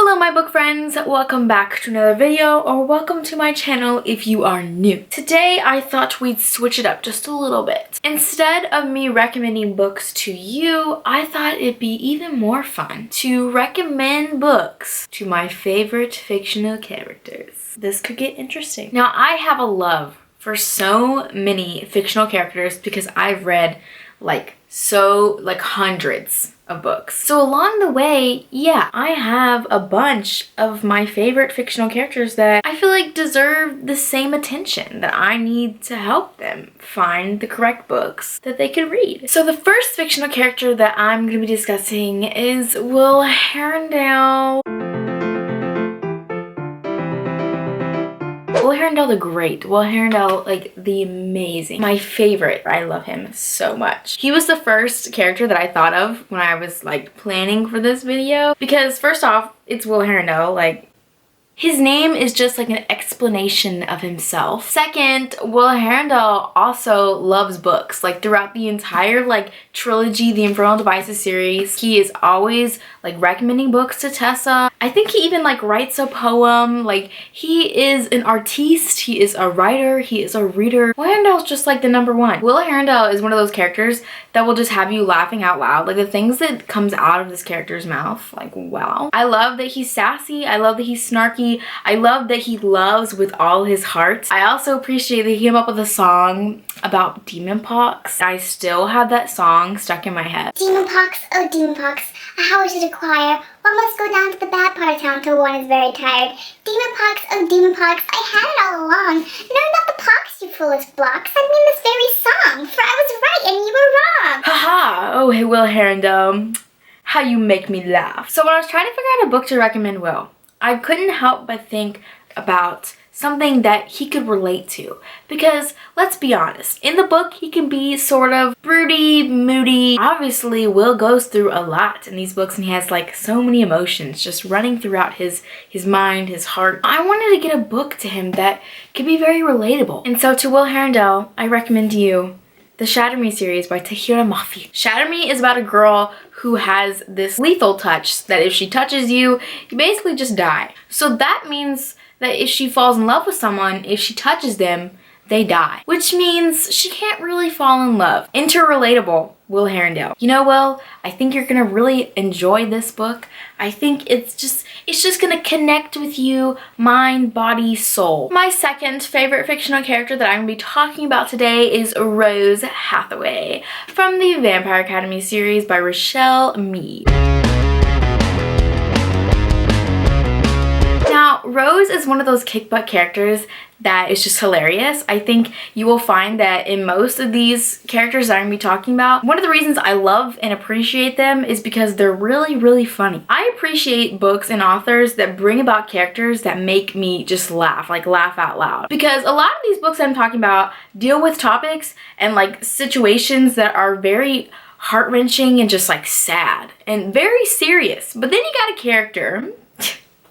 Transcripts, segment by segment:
Hello my book friends, welcome back to another video, or welcome to my channel if you are new. Today I thought we'd switch it up just a little bit. Instead of me recommending books to you, I thought it'd be even more fun to recommend books to my favorite fictional characters. This could get interesting. Now I have a love for so many fictional characters because I've read hundreds of books. So along the way, yeah, I have a bunch of my favorite fictional characters that I feel like deserve the same attention, that I need to help them find the correct books that they could read. So the first fictional character that I'm going to be discussing is Will Herondale. Will Herondale the Great. Will Herondale, like, the amazing. My favorite. I love him so much. He was the first character that I thought of when I was, like, planning for this video. Because, first off, it's Will Herondale. Like, his name is just like an explanation of himself. Second, Will Herondale also loves books. Like throughout the entire trilogy, the Infernal Devices series, he is always recommending books to Tessa. I think he even writes a poem. Like he is an artiste, he is a writer, he is a reader. Will Herondale's just the number one. Will Herondale is one of those characters that will just have you laughing out loud. Like the things that comes out of this character's mouth, wow. I love that he's sassy, I love that he's snarky, I love that he loves with all his heart. I also appreciate that he came up with a song about demon pox. I still have that song stuck in my head. Demon pox, oh demon pox, how I should acquire. One must go down to the bad part of town till one is very tired. Demon pox, oh demon pox, I had it all along. No, not the pox, you foolish blocks. I mean this very song, for I was right and you were wrong. Haha, oh hey Will Herondale, how you make me laugh. So when I was trying to figure out a book to recommend Will, I couldn't help but think about something that he could relate to. Because, let's be honest, in the book he can be sort of broody, moody. Obviously, Will goes through a lot in these books and he has so many emotions just running throughout his mind, his heart. I wanted to get a book to him that could be very relatable. And so to Will Herondale, I recommend to you the Shatter Me series by Tahira Mafi. Shatter Me is about a girl who has this lethal touch that if she touches you, you basically just die. So that means that if she falls in love with someone, if she touches them, they die. Which means she can't really fall in love. Interrelatable, Will Herondale. You know, Will, I think you're gonna really enjoy this book. I think it's just gonna connect with you, mind, body, soul. My second favorite fictional character that I'm gonna be talking about today is Rose Hathaway from the Vampire Academy series by Rochelle Mead. Now, Rose is one of those kick-butt characters that is just hilarious. I think you will find that in most of these characters that I'm going to be talking about, one of the reasons I love and appreciate them is because they're really, really funny. I appreciate books and authors that bring about characters that make me just laugh, laugh out loud. Because a lot of these books I'm talking about deal with topics and situations that are very heart-wrenching and just sad and very serious. But then you got a character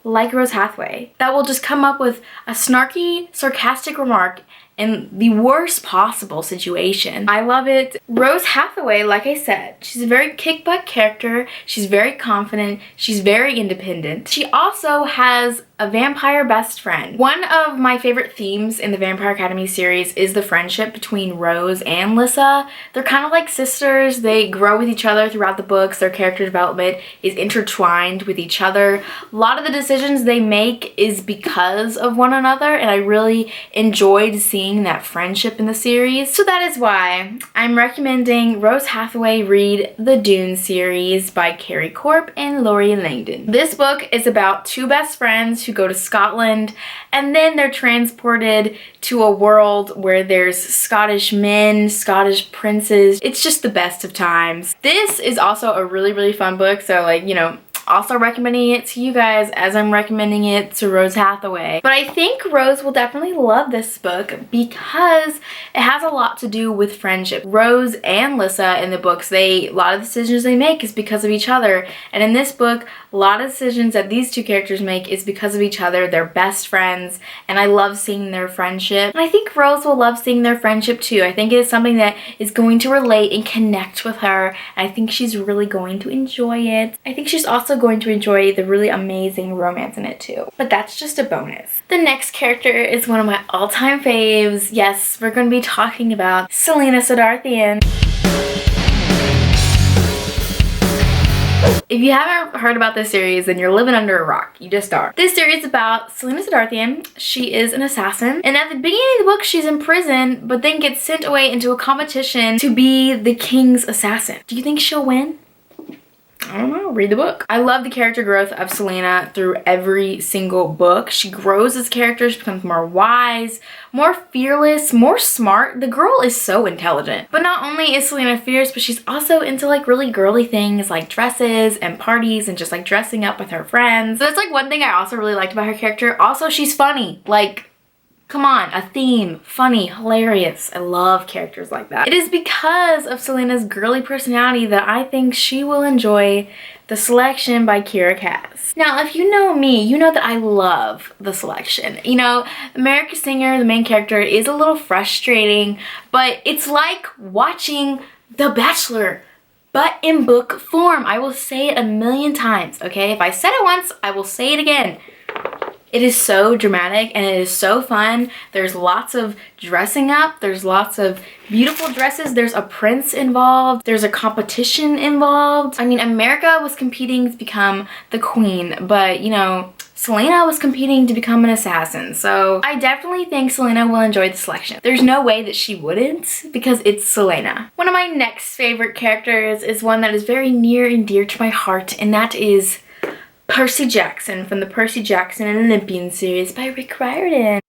like Rose Hathaway that will just come up with a snarky, sarcastic remark in the worst possible situation. I love it. Rose Hathaway, like I said, she's a very kick-butt character. She's very confident. She's very independent. She also has a vampire best friend. One of my favorite themes in the Vampire Academy series is the friendship between Rose and Lissa. They're kind of like sisters. They grow with each other throughout the books. Their character development is intertwined with each other. A lot of the decisions they make is because of one another, and I really enjoyed seeing that friendship in the series. So that is why I'm recommending Rose Hathaway read the Dune series by Carrie Corp and Laurie Langdon. This book is about two best friends who go to Scotland and then they're transported to a world where there's Scottish men, Scottish princes. It's just the best of times. This is also a really, really fun book, so also recommending it to you guys as I'm recommending it to Rose Hathaway. But I think Rose will definitely love this book because it has a lot to do with friendship. Rose and Lissa in the books, a lot of decisions they make is because of each other. And in this book, a lot of decisions that these two characters make is because of each other. They're best friends, and I love seeing their friendship. And I think Rose will love seeing their friendship too. I think it is something that is going to relate and connect with her, and I think she's really going to enjoy it. I think she's also also going to enjoy the really amazing romance in it too. But that's just a bonus. The next character is one of my all-time faves. Yes, we're going to be talking about Celaena Sardothien. If you haven't heard about this series, then you're living under a rock. You just are. This series is about Celaena Sardothien. She is an assassin. And at the beginning of the book, she's in prison, but then gets sent away into a competition to be the king's assassin. Do you think she'll win? I don't know, read the book. I love the character growth of Celaena through every single book. She grows as a character, she becomes more wise, more fearless, more smart. The girl is so intelligent. But not only is Celaena fierce, but she's also into like really girly things like dresses and parties and just like dressing up with her friends. So that's like one thing I also really liked about her character. Also, she's funny. Like, come on, a theme, funny, hilarious. I love characters like that. It is because of Celaena's girly personality that I think she will enjoy The Selection by Kiera Cass. Now, if you know me, you know that I love The Selection. You know, America's Singer, the main character, is a little frustrating, but it's like watching The Bachelor, but in book form. I will say it a million times, okay? If I said it once, I will say it again. It is so dramatic and it is so fun. There's lots of dressing up. There's lots of beautiful dresses. There's a prince involved. There's a competition involved. I mean, America was competing to become the queen, but you know, Celaena was competing to become an assassin. So I definitely think Celaena will enjoy The Selection. There's no way that she wouldn't because it's Celaena. One of my next favorite characters is one that is very near and dear to my heart, and that is Percy Jackson from the Percy Jackson and Olympian series by Rick Riordan.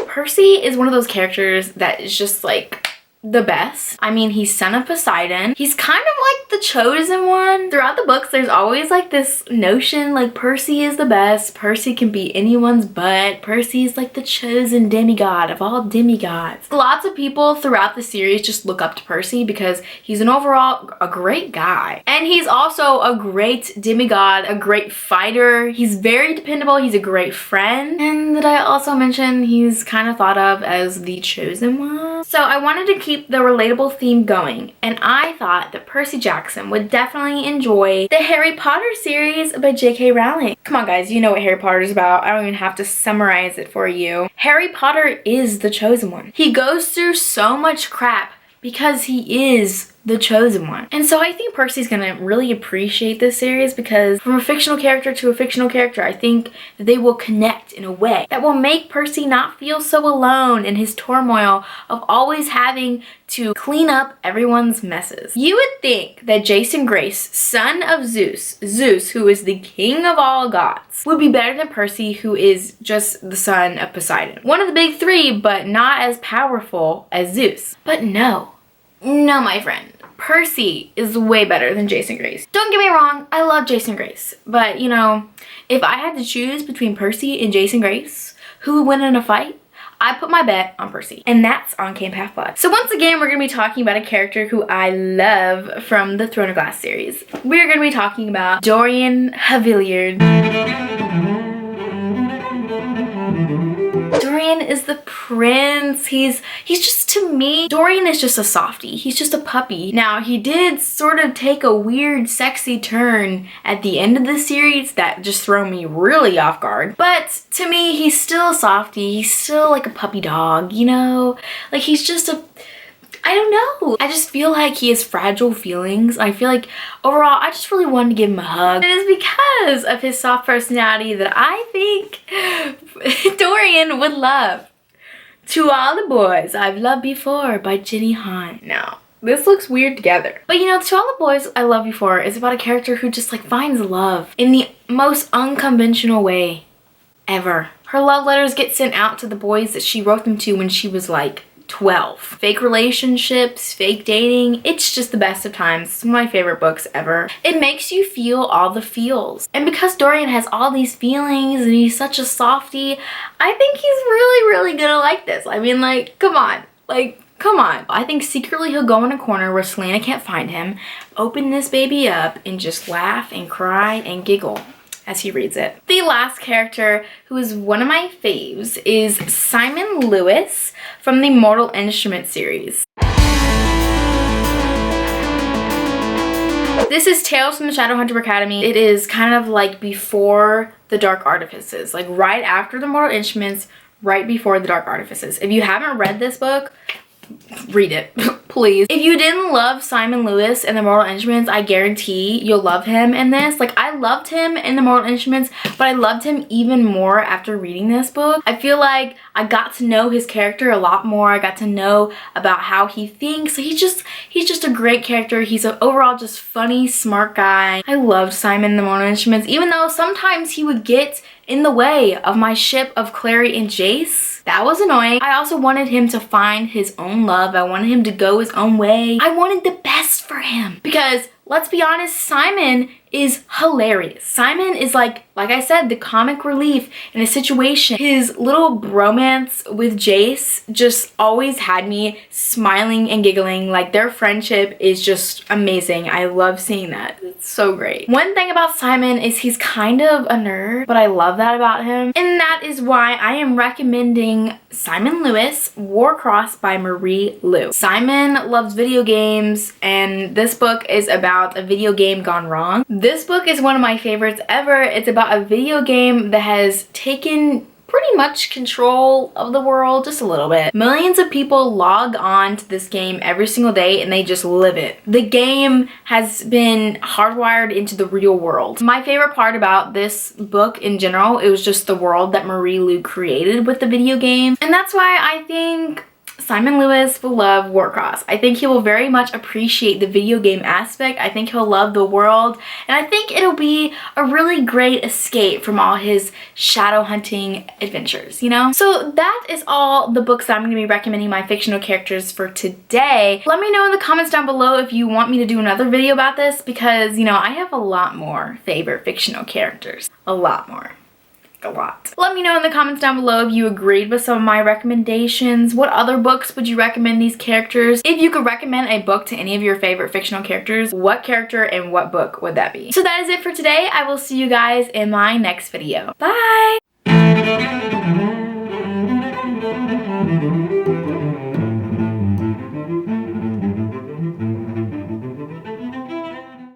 Percy is one of those characters that is just like the best. I mean, he's son of Poseidon. He's kind of like the chosen one. Throughout the books, there's always like this notion like Percy is the best. Percy can be anyone's butt. Percy is like the chosen demigod of all demigods. Lots of people throughout the series just look up to Percy because he's an overall a great guy. And he's also a great demigod, a great fighter. He's very dependable. He's a great friend. And did I also mention he's kind of thought of as the chosen one? So I wanted to keep the relatable theme going, and I thought that Percy Jackson would definitely enjoy the Harry Potter series by J.K. Rowling. Come on guys, you know what Harry Potter is about. I don't even have to summarize it for you. Harry Potter is the chosen one. He goes through so much crap because he is the chosen one. And so I think Percy's gonna really appreciate this series because from a fictional character to a fictional character, I think that they will connect in a way that will make Percy not feel so alone in his turmoil of always having to clean up everyone's messes. You would think that Jason Grace, son of Zeus, who is the king of all gods, would be better than Percy, who is just the son of Poseidon. One of the big three, but not as powerful as Zeus. But no, my friend. Percy is way better than Jason Grace. Don't get me wrong, I love Jason Grace, but you know, if I had to choose between Percy and Jason Grace, who would win in a fight? I put my bet on Percy, and that's on Camp Half-Blood. So once again, we're going to be talking about a character who I love from the Throne of Glass series. We're going to be talking about Dorian Havilliard. Dorian is the prince. He's just, to me, Dorian is just a softie. He's just a puppy. Now, he did sort of take a weird, sexy turn at the end of the series that just threw me really off guard. But to me, he's still a softie. He's still like a puppy dog, you know? Like, he's just a... I don't know. I just feel like he has fragile feelings. I feel like overall, I just really wanted to give him a hug. It is because of his soft personality that I think Dorian would love. To All the Boys I've Loved Before by Jenny Han. Now, this looks weird together. But you know, To All the Boys I Loved Before is about a character who just like finds love in the most unconventional way ever. Her love letters get sent out to the boys that she wrote them to when she was like 12. Fake relationships, fake dating, it's just the best of times. It's one of my favorite books ever. It makes you feel all the feels. And because Dorian has all these feelings and he's such a softie, I think he's really gonna like this. I mean, like, come on. Like, come on. I think secretly he'll go in a corner where Celaena can't find him, open this baby up, and just laugh and cry and giggle as he reads it. The last character, who is one of my faves, is Simon Lewis from the Mortal Instruments series. This is Tales from the Shadowhunter Academy. It is kind of like before the Dark Artifices, like right after the Mortal Instruments, right before the Dark Artifices. If you haven't read this book, read it, please. If you didn't love Simon Lewis and the Mortal Instruments, I guarantee you'll love him in this. Like, I loved him in the Mortal Instruments, but I loved him even more after reading this book. I feel like I got to know his character a lot more. I got to know about how he thinks. He's just a great character. He's an overall just funny, smart guy. I loved Simon and the Mortal Instruments, even though sometimes he would get in the way of my ship of Clary and Jace. That was annoying. I also wanted him to find his own love. I wanted him to go his own way. I wanted the best for him because, let's be honest, Simon is hilarious. Simon is like I said, the comic relief in a situation. His little bromance with Jace just always had me smiling and giggling. Like, their friendship is just amazing. I love seeing that. It's so great. One thing about Simon is he's kind of a nerd, but I love that about him. And that is why I am recommending Simon Lewis, Warcross by Marie Lu. Simon loves video games, and this book is about a video game gone wrong. This book is one of my favorites ever. It's about a video game that has taken pretty much control of the world, just a little bit. Millions of people log on to this game every single day and they just live it. The game has been hardwired into the real world. My favorite part about this book in general, it was just the world that Marie Lu created with the video game. And that's why I think Simon Lewis will love Warcross. I think he will very much appreciate the video game aspect. I think he'll love the world. And I think it'll be a really great escape from all his shadow hunting adventures, you know? So that is all the books that I'm going to be recommending my fictional characters for today. Let me know in the comments down below if you want me to do another video about this because, you know, I have a lot more favorite fictional characters. A lot more. A lot. Let me know in the comments down below if you agreed with some of my recommendations. What other books would you recommend these characters? If you could recommend a book to any of your favorite fictional characters, what character and what book would that be? So that is it for today. I will see you guys in my next video. Bye!